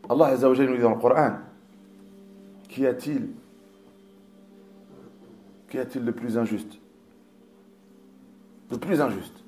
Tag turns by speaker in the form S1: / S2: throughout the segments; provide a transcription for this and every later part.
S1: Allah Azza wa Jalla nous dit dans le Coran, qu'y a-t-il de plus injuste? Le plus injuste.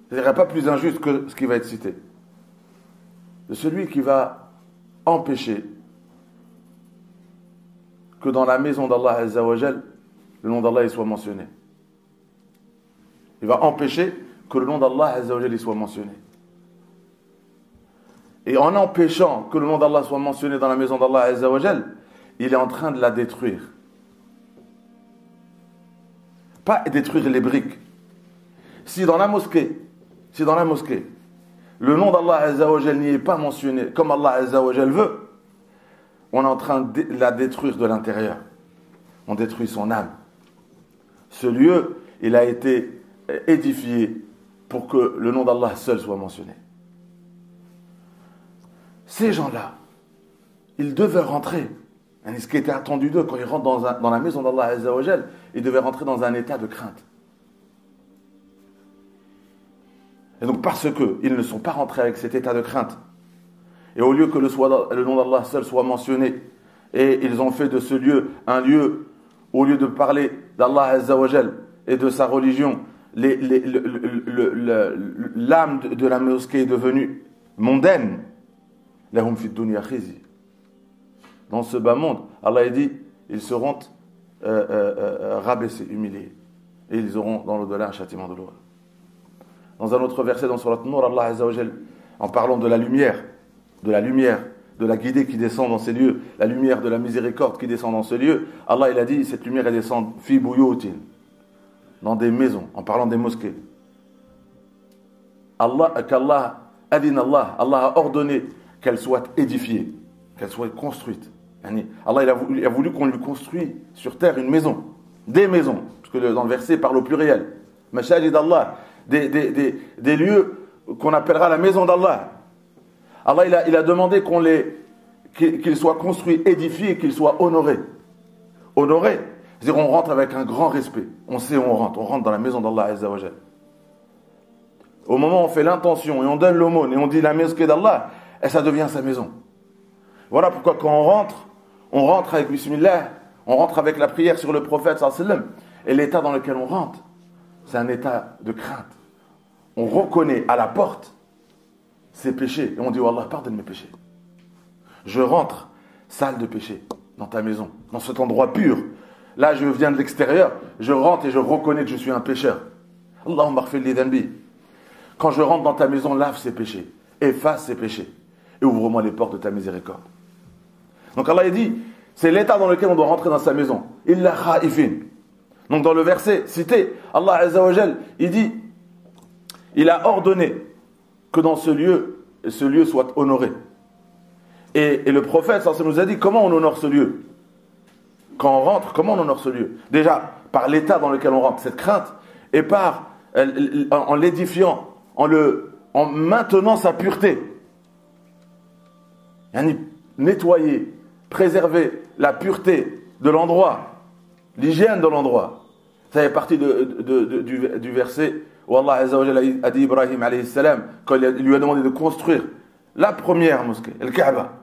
S1: C'est-à-dire, il n'y a pas plus injuste que ce qui va être cité. De celui qui va empêcher que dans la maison d'Allah Azza wa Jalla, le nom d'Allah soit mentionné. Il va empêcher que le nom d'Allah Azza wa Jalla soit mentionné. Et en empêchant que le nom d'Allah soit mentionné dans la maison d'Allah Azza wa Jalla, il est en train de la détruire. Pas détruire les briques. Si dans la mosquée, le nom d'Allah Azza wa Jalla n'y est pas mentionné comme Allah Azza wa Jalla veut, on est en train de la détruire de l'intérieur. On détruit son âme. Ce lieu, il a été édifié pour que le nom d'Allah seul soit mentionné. Ces gens-là, ils devaient rentrer. Ce qui était attendu d'eux quand ils rentrent dans la maison d'Allah Azza wa Jalla, ils devaient rentrer dans un état de crainte. Et donc parce qu'ils ne sont pas rentrés avec cet état de crainte, et au lieu que le nom d'Allah seul soit mentionné, et ils ont fait de ce lieu un lieu, au lieu de parler d'Allah Azza wa Jalla et de sa religion, l'âme de la mosquée est devenue mondaine. Lahum fi dunya khizi. Dans ce bas monde, Allah a dit, ils seront rabaissés, humiliés, et ils auront dans l'au-delà un châtiment douloureux. Dans un autre verset dans Surat An-Nur, Allah Azza wa Jalla, en parlant de la lumière, de la guidée qui descend dans ces lieux, la lumière de la miséricorde qui descend dans ce lieu, Allah il a dit, cette lumière elle descend fi buyutin, dans des maisons, en parlant des mosquées. Allah a ordonné qu'elle soit édifiée, qu'elle soit construite. Allah il a voulu qu'on lui construise sur terre une maison, des maisons, parce que dans le verset il parle au pluriel. Mashajid Allah, des lieux qu'on appellera la maison d'Allah. Allah il a demandé qu'ils soient construits, édifiés, qu'ils soient honorés. Honorés, c'est-à-dire on rentre avec un grand respect. On sait où on rentre dans la maison d'Allah Azza wa Jalla. Au moment où on fait l'intention et on donne l'aumône et on dit la mosquée d'Allah, et ça devient sa maison. Voilà pourquoi quand on rentre avec Bismillah, on rentre avec la prière sur le prophète sallallahu alayhi wa sallam, et l'état dans lequel on rentre, c'est un état de crainte. On reconnaît à la porte ses péchés et on dit oh Allah, pardonne mes péchés. Je rentre sale de péché dans ta maison, dans cet endroit pur. Là, je viens de l'extérieur, je rentre et je reconnais que je suis un pécheur. Allahumma ighfir li dhanbi. Quand je rentre dans ta maison, lave ses péchés, efface ses péchés et ouvre-moi les portes de ta miséricorde. Donc Allah a dit, c'est l'état dans lequel on doit rentrer dans sa maison. Illa khaifin. Donc dans le verset cité, Allah Azza wa Jal, il dit, il a ordonné que dans ce lieu soit honoré. Et le prophète, ça nous a dit comment on honore ce lieu. Quand on rentre, comment on honore ce lieu? Déjà, par l'état dans lequel on rentre, cette crainte, et en l'édifiant, en maintenant sa pureté. Nettoyer, préserver la pureté de l'endroit, l'hygiène de l'endroit. Ça fait partie du verset où Allah Azza wa Jalla a dit Ibrahim alayhi salam, quand il lui a demandé de construire la première mosquée, le Kaaba,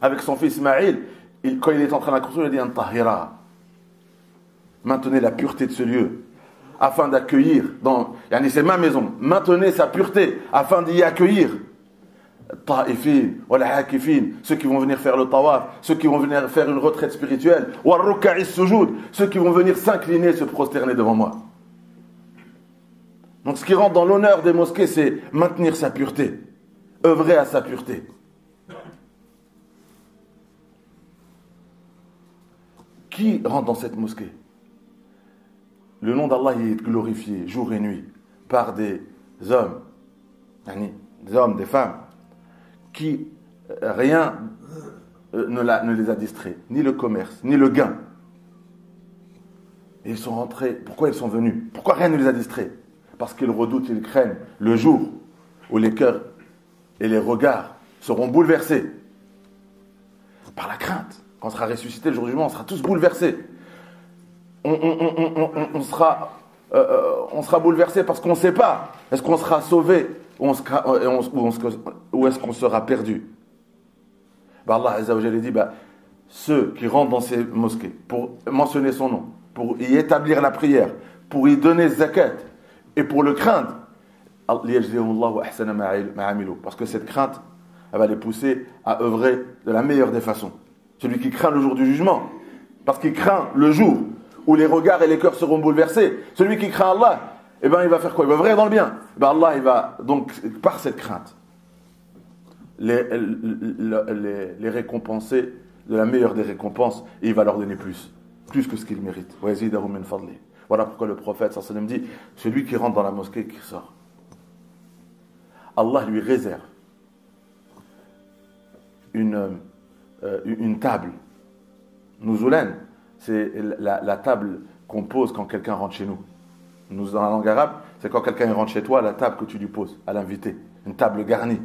S1: avec son fils Ismaïl, quand il est en train de la construire, il a dit Tahira. Maintenez la pureté de ce lieu, afin d'accueillir, c'est ma maison, maintenez sa pureté, afin d'y accueillir Ta'ifin, wal hakifin, ceux qui vont venir faire le tawaf, ceux qui vont venir faire une retraite spirituelle, wal ruk'i sujud, ceux qui vont venir s'incliner, se prosterner devant moi. Donc ce qui rentre dans l'honneur des mosquées, c'est maintenir sa pureté, œuvrer à sa pureté. Qui rentre dans cette mosquée? Le nom d'Allah est glorifié jour et nuit par des hommes, des femmes, qui rien ne les a distraits, ni le commerce, ni le gain. Et ils sont rentrés. Pourquoi ils sont venus? Pourquoi rien ne les a distraits? Parce qu'ils redoutent, ils craignent le jour où les cœurs et les regards seront bouleversés par la crainte. Quand on sera ressuscité le jour du jugement, on sera tous bouleversés. On sera bouleversé parce qu'on ne sait pas. Est-ce qu'on sera sauvé ou est-ce qu'on sera perdu? Allah Azza wa Jalla dit, ceux qui rentrent dans ces mosquées pour mentionner son nom, pour y établir la prière, pour y donner zakat et pour le craindre, parce que cette crainte, elle va les pousser à œuvrer de la meilleure des façons. Celui qui craint le jour du jugement, parce qu'il craint le jour où les regards et les cœurs seront bouleversés. Celui qui craint Allah, il va faire quoi? Il va œuvrer dans le bien. Allah, il va donc, par cette crainte, les récompenser de la meilleure des récompenses, et il va leur donner plus que ce qu'ils méritent. Voilà pourquoi le prophète sallallahu alayhi wa sallam dit, celui qui rentre dans la mosquée et qui sort, Allah lui réserve une table. Nuzoulan, c'est la table qu'on pose quand quelqu'un rentre chez nous. Nous, dans la langue arabe, c'est quand quelqu'un rentre chez toi, la table que tu lui poses à l'invité, une table garnie.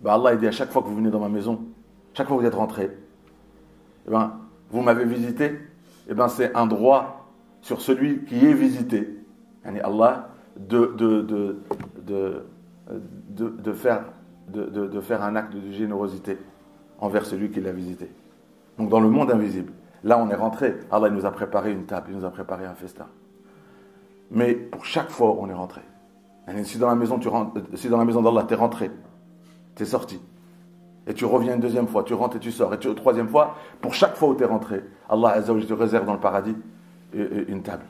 S1: Allah il dit, à chaque fois que vous venez dans ma maison, chaque fois que vous êtes rentré, vous m'avez visité, c'est un droit sur celui qui est visité. Allah de faire un acte de générosité envers celui qui l'a visité. Donc dans le monde invisible, là on est rentré, Allah il nous a préparé une table, il nous a préparé un festin. Mais pour chaque fois on est rentré. Si dans la maison d'Allah tu es rentré, tu es sorti, et tu reviens une deuxième fois, tu rentres et tu sors, et une troisième fois, pour chaque fois où tu es rentré, Allah Azza wa Jalla te réserve dans le paradis une table.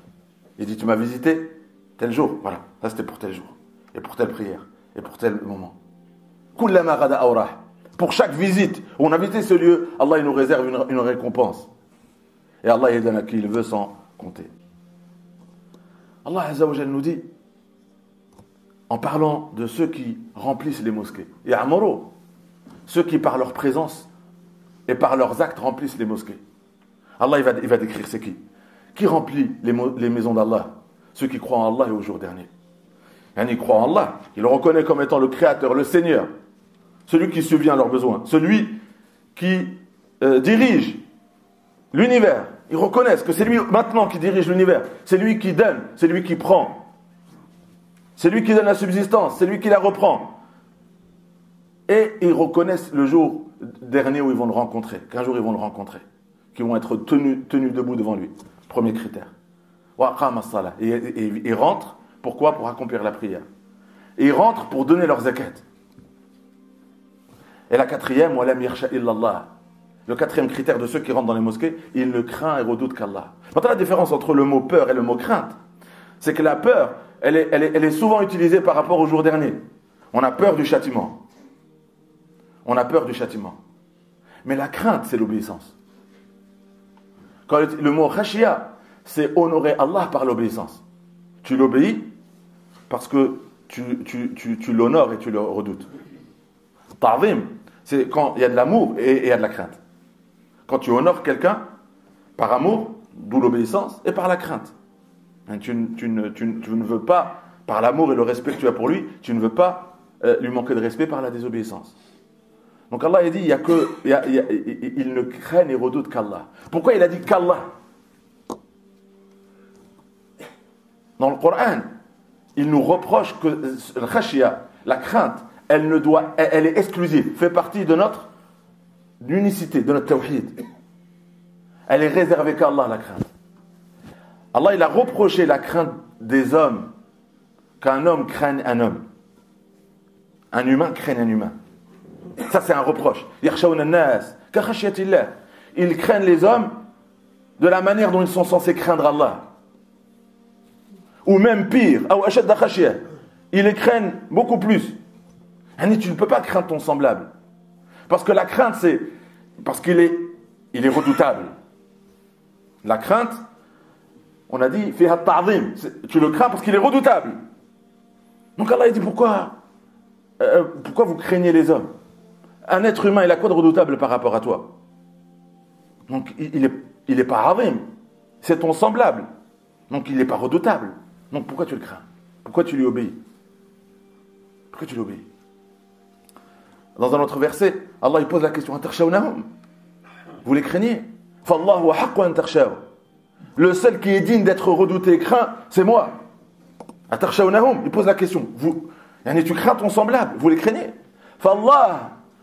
S1: Il dit, tu m'as visité tel jour, voilà, ça c'était pour tel jour, et pour telle prière, et pour tel moment. Kullama ghada awrah. Pour chaque visite où on a visité ce lieu, Allah il nous réserve une récompense. Et Allah il donne à qui il veut sans compter. Allah Azza wa Jalla nous dit, en parlant de ceux qui remplissent les mosquées, ya'muru, ceux qui par leur présence et par leurs actes remplissent les mosquées. Allah il va décrire c'est qui remplit les maisons d'Allah? Ceux qui croient en Allah et au jour dernier. Ils croient en Allah, ils le reconnaissent comme étant le Créateur, le Seigneur, celui qui subvient à leurs besoins, celui qui dirige l'univers. Ils reconnaissent que c'est lui maintenant qui dirige l'univers, c'est lui qui donne, c'est lui qui prend, c'est lui qui donne la subsistance, c'est lui qui la reprend. Et ils reconnaissent le jour dernier où ils vont le rencontrer, qu'un jour ils vont le rencontrer, qu'ils vont être tenus debout devant lui. Premier critère. Et ils rentrent, pourquoi? Pour accomplir la prière. Et ils rentrent pour donner leur zakat. Et la quatrième, le quatrième critère de ceux qui rentrent dans les mosquées, ils ne craignent et redoutent qu'Allah. Maintenant, la différence entre le mot peur et le mot crainte, c'est que la peur, elle est souvent utilisée par rapport au jour dernier. On a peur du châtiment. On a peur du châtiment. Mais la crainte, c'est l'obéissance. Quand le mot khashia, c'est honorer Allah par l'obéissance. Tu l'obéis parce que tu l'honores et tu le redoutes. Ta'zim, c'est quand il y a de l'amour et il y a de la crainte. Quand tu honores quelqu'un par amour, d'où l'obéissance, et par la crainte. Tu ne veux pas, par l'amour et le respect que tu as pour lui, tu ne veux pas lui manquer de respect par la désobéissance. Donc Allah a dit, ils ne craignent et redoutent qu'Allah. Pourquoi il a dit qu'Allah? Dans le Coran, il nous reproche que le khashia, la crainte, elle est exclusive, fait partie de notre unicité, de notre tawhid. Elle est réservée qu'à Allah, la crainte. Allah, il a reproché la crainte des hommes, qu'un homme craigne un homme. Un humain craigne un humain. Ça, c'est un reproche. Yakhshawna an-nas ka khashyatillah. Ils craignent les hommes de la manière dont ils sont censés craindre Allah. Ou même pire, ils les craignent beaucoup plus. Tu ne peux pas craindre ton semblable. Parce que la crainte, c'est parce qu'il est redoutable. La crainte, on a dit, fiha ta'zim, tu le crains parce qu'il est redoutable. Donc Allah il dit, pourquoi vous craignez les hommes? Un être humain, il a quoi de redoutable par rapport à toi? Donc il est pas azim, c'est ton semblable. Donc il n'est pas redoutable. Donc pourquoi tu le crains? Pourquoi tu lui obéis? Pourquoi tu l'obéis? Dans un autre verset, Allah il pose la question, vous les craignez? Le seul qui est digne d'être redouté et craint, c'est moi. Il pose la question, tu crains ton semblable, vous les craignez?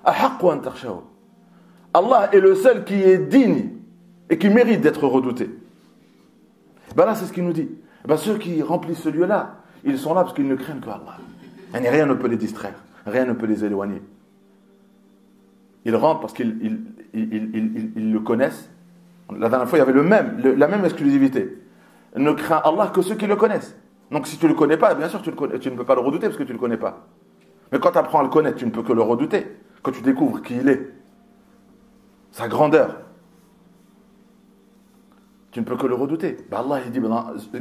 S1: أحق أن تخشوه. Allah est le seul qui est digne et qui mérite d'être redouté. Ben là, c'est ce qu'il nous dit. Ben ceux qui remplissent ce lieu-là, ils sont là parce qu'ils ne craignent que Allah. Et rien ne peut les distraire, rien ne peut les éloigner. Ils rentrent parce qu'ils le connaissent. La dernière fois, il y avait la même exclusivité. Ne crains Allah que ceux qui le connaissent. Donc si tu ne le connais pas, bien sûr tu ne peux pas le redouter parce que tu ne le connais pas. Mais quand tu apprends à le connaître, tu ne peux que le redouter. Quand tu découvres qui il est, sa grandeur, tu ne peux que le redouter. Ben Allah, il dit,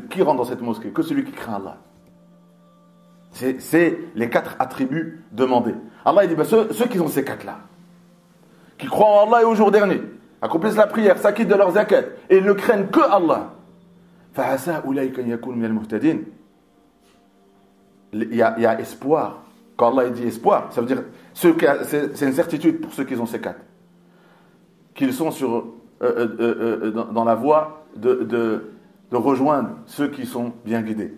S1: qui rentre dans cette mosquée? Que celui qui craint Allah. C'est les 4 attributs demandés. Allah, il dit, ceux qui ont ces 4-là, qui croient en Allah et au jour dernier, accomplissent la prière, s'acquittent de leurs zakat, et ils ne craignent que Allah. Il y a espoir. Quand Allah dit espoir, ça veut dire c'est une certitude pour ceux qui ont ces 4. Qu'ils sont dans la voie de rejoindre ceux qui sont bien guidés.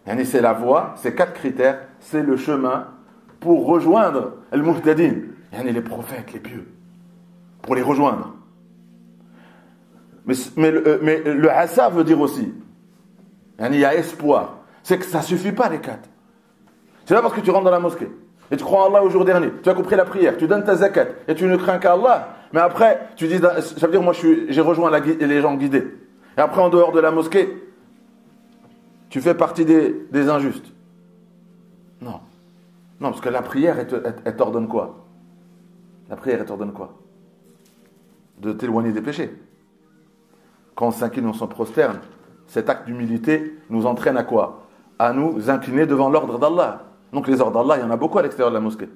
S1: Et c'est la voie, ces 4 critères, c'est le chemin pour rejoindre al-muhtadin, les prophètes, les pieux, pour les rejoindre. Mais le asa veut dire aussi, il y a espoir. C'est que ça ne suffit pas les 4. C'est pas parce que tu rentres dans la mosquée et tu crois en Allah au jour dernier, tu as compris la prière, tu donnes ta zakat et tu ne crains qu'Allah, mais après tu dis, ça veut dire moi j'ai rejoint les gens guidés. Et après en dehors de la mosquée, tu fais partie des injustes. Non. Non, parce que la prière, elle t'ordonne quoi? La prière, elle t'ordonne quoi? De t'éloigner des péchés. Quand on s'incline, on s'en prosterne. Cet acte d'humilité nous entraîne à quoi? À nous incliner devant l'ordre d'Allah. Donc les ordres d'Allah, il y en a beaucoup à l'extérieur de la mosquée.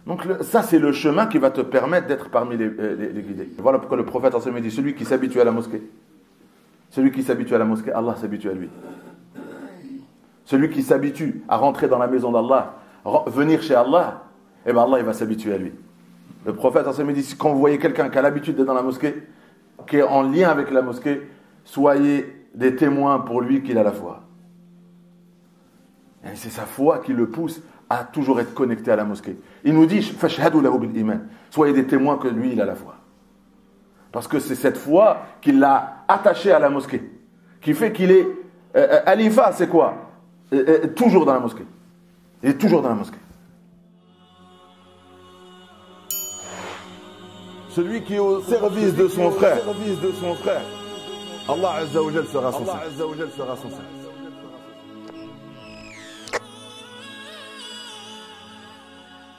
S1: Donc ça, c'est le chemin qui va te permettre d'être parmi les guidés. Voilà pourquoi le prophète en dit, celui qui s'habitue à la mosquée, Allah s'habitue à lui. Celui qui s'habitue à rentrer dans la maison d'Allah, venir chez Allah, eh bien Allah il va s'habituer à lui. Le prophète en dit, quand vous voyez quelqu'un qui a l'habitude d'être dans la mosquée, qui est en lien avec la mosquée, soyez des témoins pour lui qu'il a la foi. Et c'est sa foi qui le pousse à toujours être connecté à la mosquée. Il nous dit, fashhadu lahu bil iman, soyez des témoins que lui il a la foi. Parce que c'est cette foi qui l'a attaché à la mosquée, qui fait qu'il est alifa, c'est quoi? Toujours dans la mosquée. Il est toujours dans la mosquée. Celui qui est au service de son frère, Allah Azza wa Jal sera son service.